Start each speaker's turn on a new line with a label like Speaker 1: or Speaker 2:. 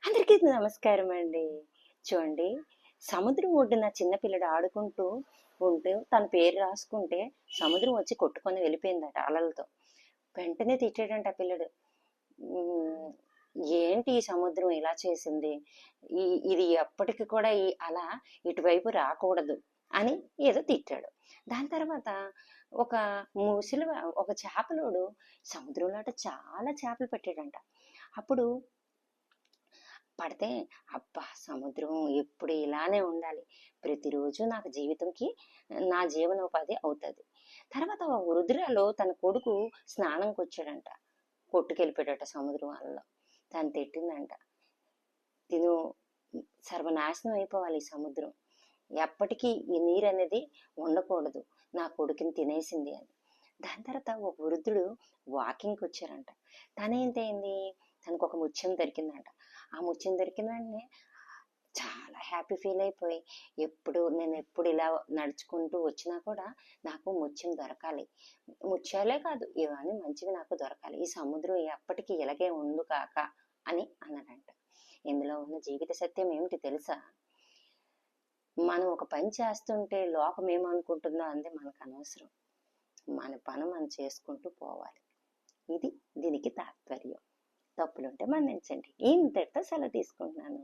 Speaker 1: అందరికీ నమస్కారం అండి. చూడండి, సముద్రం ఒడ్డున చిన్నపిల్లడు ఆడుకుంటూ ఉంటూ తన పేరు రాసుకుంటే సముద్రం వచ్చి కొట్టుకొని వెళ్ళిపోయిందట అలలతో. వెంటనే తిట్టాడంట ఆ పిల్లడు. "ఉమ్, ఏంటి ఈ సముద్రం ఇలా చేసింది? ఇది ఎప్పటికి కూడా ఈ అల ఇటువైపు రాకూడదు" అని ఏదో తిట్టాడు. దాని తర్వాత ఒక ముసలి ఒక చేపలోడు సముద్రంలో అట చాలా చేపలు పెట్టాడంట. అప్పుడు పడితే, అబ్బా! సముద్రం ఎప్పుడు ఇలానే ఉండాలి. ప్రతిరోజు నాకు జీవితంకి నా జీవనోపాధి అవుతది. తర్వాత ఒక వృద్ధురాలు తన కొడుకు స్నానంకొచ్చాడంట. కొట్టుకెళ్ళిపోయాడట సముద్రం అలలో. తను తిట్టిందంట. తిను సర్వనాశనం అయిపోవాలి ఈ సముద్రం. ఎప్పటికీ ఈ నీరనేది ఉండకూడదు. నా కొడుకుని తినేసింది అని. దాని తర్వాత ఒక వృద్ధుడు వాకింగ్కి వచ్చారంట. తనేంటైంది, తనకు ఒక ముత్యం దొరికిందంట. ఆ ముత్యం దొరికిన వెంటనే చాలా హ్యాపీ ఫీల్ అయిపోయి, నేను ఎప్పుడు ఇలా నడుచుకుంటూ వచ్చినా కూడా నాకు ముత్యం దొరకాలి. ముత్యాలే కాదు, ఇవన్నీ మంచివి నాకు దొరకాలి. ఈ సముద్రం ఎప్పటికీ ఇలాగే ఉండు కాక అని అన్నాడంట. ఇందులో ఉన్న జీవిత సత్యం ఏమిటి తెలుసా? మనం ఒక పని చేస్తుంటే లోకం ఏమనుకుంటుందో అంది మనకు అనవసరం. మన పని మనం చేసుకుంటూ పోవాలి. ఇది దీనికి తాత్పర్యం. తప్పులుంటే మన్నించండి. ఇంతటితో సెలవు తీసుకుంటున్నాను.